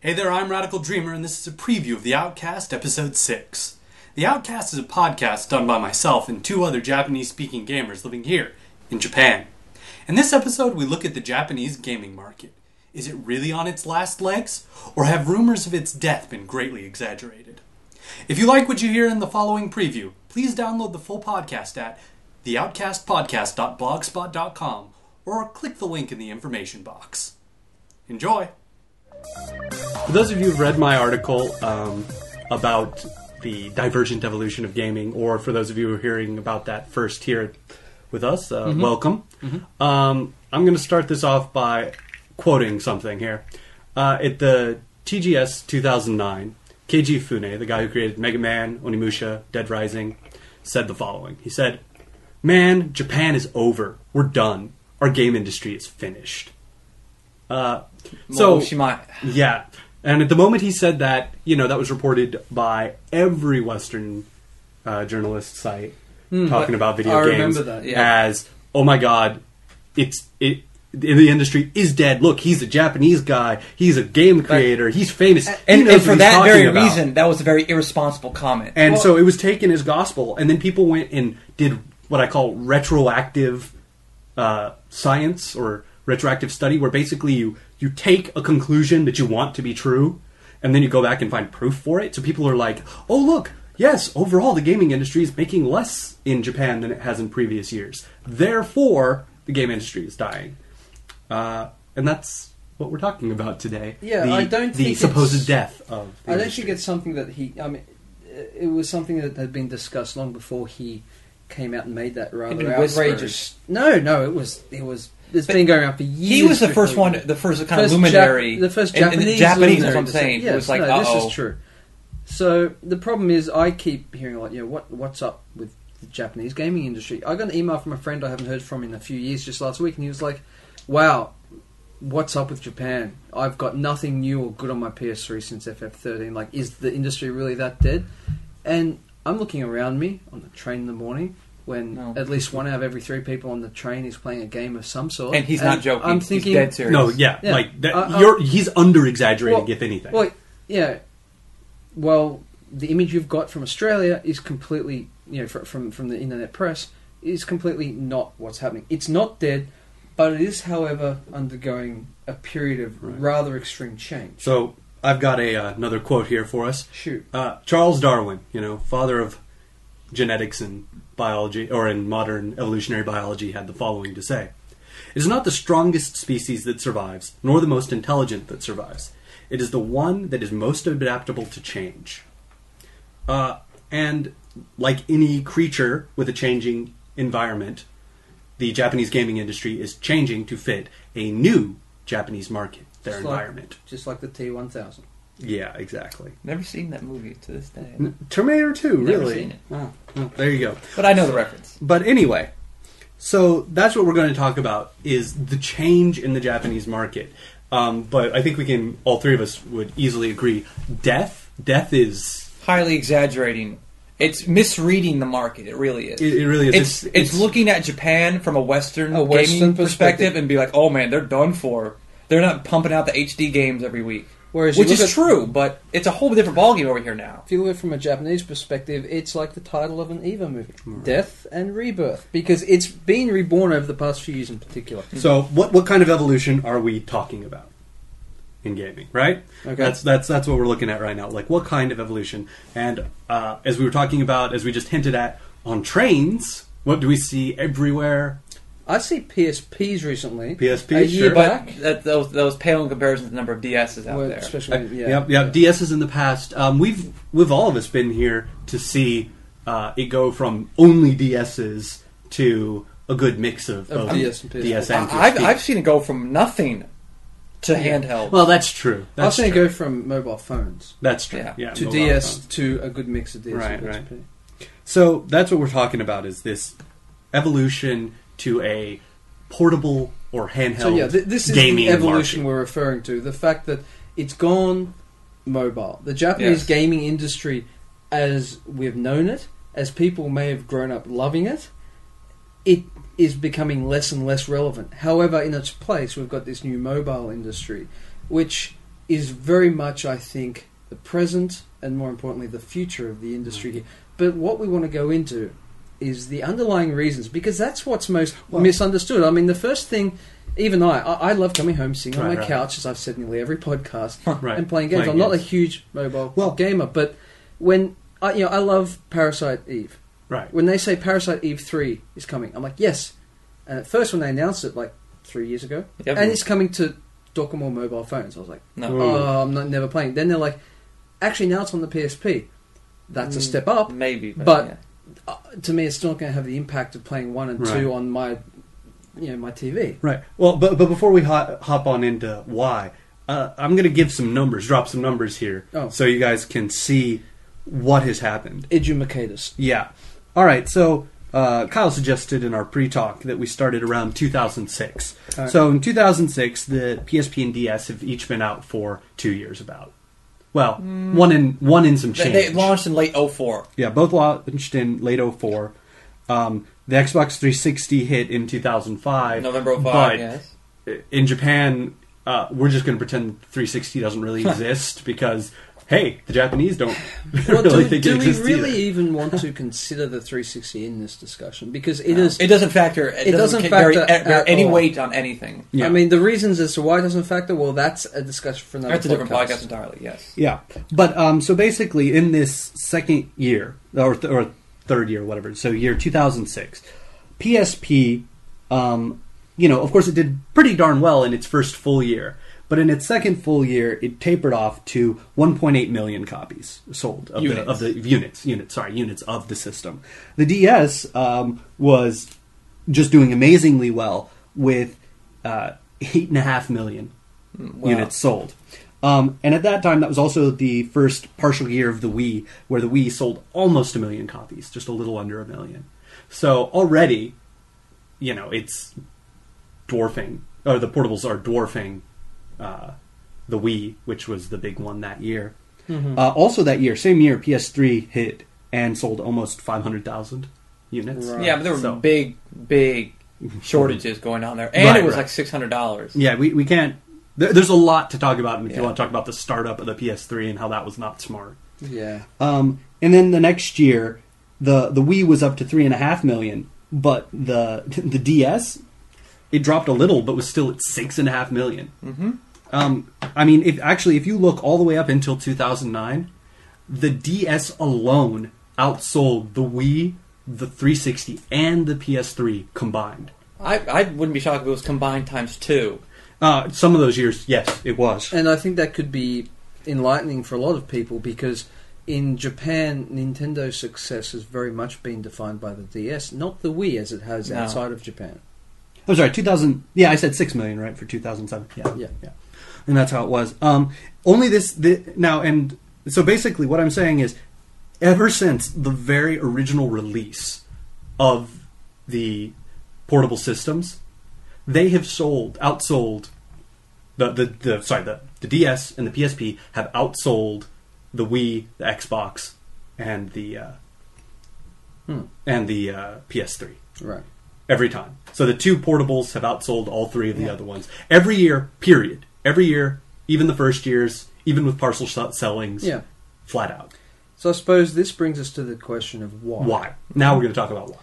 Hey there, I'm Radical Dreamer, and this is a preview of The Outcast, Episode 6. The Outcast is a podcast done by myself and two other Japanese-speaking gamers living here, in Japan. In this episode, we look at the Japanese gaming market. Is it really on its last legs, or have rumors of its death been greatly exaggerated? If you like what you hear in the following preview, please download the full podcast at theoutcastpodcast.blogspot.com or click the link in the information box. Enjoy! For those of you who've read my article about the divergent evolution of gaming, or for those of you who are hearing about that first here with us, welcome. I'm going to start this off by quoting something here. At the TGS 2009, Keiji Fune, the guy who created Mega Man, Onimusha, Dead Rising, said the following. He said, "Man, Japan is over. We're done. Our game industry is finished." Yeah. And at the moment he said that, that was reported by every Western journalist site talking about video games as, oh my god, the industry is dead. Look, he's a Japanese guy. He's a game creator. He's famous. And for that very reason, that was a very irresponsible comment. And so it was taken as gospel. And then people went and did what I call retroactive science or retroactive study, where basically you take a conclusion that you want to be true, and then you go back and find proof for it. So people are like, oh, look, yes, overall the gaming industry is making less in Japan than it has in previous years. Therefore, the game industry is dying. And that's what we're talking about today. Yeah, I don't think the supposed death of the I don't industry. think it's something that it was something that had been discussed long before he came out and made that rather outrageous. No, it was. It's been going on for years. He was the first kind of luminary. The first Japanese Japanese, luminary. is what I'm saying. Yes, it was like, this is true. So the problem is, I keep hearing what's up with the Japanese gaming industry? I got an email from a friend I haven't heard from in a few years just last week, and he was like, "Wow, what's up with Japan? I've got nothing new or good on my PS3 since FF13. Like, is the industry really that dead?" And I'm looking around me on the train in the morning, when at least one out of every three people on the train is playing a game of some sort. And he's not joking. I'm thinking, he's dead serious. No, like that. He's under-exaggerating, if anything. Well, yeah. Well, the image you've got from Australia is completely, from the internet press, is completely not what's happening. It's not dead, but it is, however, undergoing a period of rather extreme change. So I've got another quote here for us. Shoot. Charles Darwin, father of genetics and biology, or in modern evolutionary biology, had the following to say: "It is not the strongest species that survives, nor the most intelligent that survives. It is the one that is most adaptable to change." And like any creature with a changing environment, the Japanese gaming industry is changing to fit a new Japanese market, their environment. Just like the T-1000. Yeah, exactly. Never seen that movie to this day. Terminator 2, really? Never seen it. Oh, well, there you go. But I know the reference. But anyway, so that's what we're going to talk about, is the change in the Japanese market. But I think all three of us would easily agree, death is... highly exaggerating. It's misreading the market. It really is. It really is. It's looking at Japan from a Western gaming perspective and be like, oh man, they're done for. They're not pumping out the HD games every week. Which is true, but it's a whole different ballgame over here now. If you look at it from a Japanese perspective, it's like the title of an EVA movie. Right. Death and Rebirth. Because it's been reborn over the past few years in particular. So what kind of evolution are we talking about in gaming, right? Okay. That's what we're looking at right now. Like, what kind of evolution? And as we were talking about, as we just hinted at, on trains, what do we see everywhere? I see PSPs recently. PSPs, a year back. But those pale in comparison to the number of DSs out there. Especially, Yep. DSs in the past. We've all of us been here to see it go from only DSs to a good mix of DS and PSP. DS and PSP. I've seen it go from nothing to handheld. Well, that's true. I've seen it go from mobile phones. That's true. Yeah, to DS phones. To a good mix of DS and PSP. Right. So that's what we're talking about, is this evolution to a portable or handheld this is gaming the evolution market. We're referring to. The fact that it's gone mobile. The Japanese gaming industry, as we've known it, as people may have grown up loving it, it is becoming less and less relevant. However, in its place, we've got this new mobile industry, which is very much, I think, the present and, more importantly, the future of the industry here. But what we want to go into is the underlying reasons, because that's what's most misunderstood. I mean, the first thing, even I love coming home, sitting on my couch, as I've said nearly every podcast, and playing games. I'm not a huge mobile gamer, but when I love Parasite Eve. Right. When they say Parasite Eve 3 is coming, I'm like, yes. And at first, when they announced it, like 3 years ago, and it's coming to Docomo mobile phones, I was like, no, I'm never playing. Then they're like, actually, now it's on the PSP. That's a step up, maybe, but to me, it's still not going to have the impact of playing 1 and 2 on my TV. Right. Well, but before we hop on into why, I'm going to give some numbers, drop some numbers here, so you guys can see what has happened. Educate us. Yeah. All right. So Kyle suggested in our pre-talk that we started around 2006. Right. So in 2006, the PSP and DS have each been out for 2 years about. Well, one in some change. They launched in late 2004. Yeah, both launched in late 2004. The Xbox 360 hit in 2005. November 2005, yes. In Japan, we're just going to pretend 360 doesn't really exist because, hey, the Japanese don't really think it exists. Do we really either. even want to consider the 360 in this discussion? Because it doesn't factor. It doesn't carry any weight on anything. Yeah. I mean, the reasons as to why it doesn't factor, well, that's a discussion for another podcast. That's a different podcast entirely, yes. Yeah. But, so basically, in this second year, or third year, whatever, so year 2006, PSP, of course it did pretty darn well in its first full year, but in its second full year, it tapered off to 1.8 million copies sold of the units of the system. The DS was just doing amazingly well with 8.5 million units sold. And at that time, that was also the first partial year of the Wii, where the Wii sold almost 1 million copies, just a little under 1 million. So already, it's dwarfing, or the portables are dwarfing the Wii, which was the big one that year. Mm-hmm. Also that year, same year, PS3 hit and sold almost 500,000 units. Right. Yeah, but there were big shortages going on there. And it was like $600. Yeah, we can't... There's a lot to talk about if you want to talk about the startup of the PS3 and how that was not smart. Yeah. And then the next year, the Wii was up to 3.5 million, but the DS, it dropped a little, but was still at 6.5 million. Mm-hmm. I mean, if you look all the way up until 2009, the DS alone outsold the Wii, the 360, and the PS3 combined. I wouldn't be shocked if it was combined times 2. Some of those years, yes, it was. And I think that could be enlightening for a lot of people because in Japan, Nintendo's success has very much been defined by the DS, not the Wii as it has outside of Japan. I'm sorry, 2000... Yeah, I said 6 million, right, for 2007. Yeah. And that's how it was. Only now, and so basically what I'm saying is, ever since the very original release of the portable systems, they have outsold the DS and the PSP have outsold the Wii, the Xbox, and the PS3. Right. Every time. So the two portables have outsold all three of the other ones. Every year, period. Every year, even the first years, even with partial sellings, flat out. So I suppose this brings us to the question of why. Why? Now we're going to talk about why.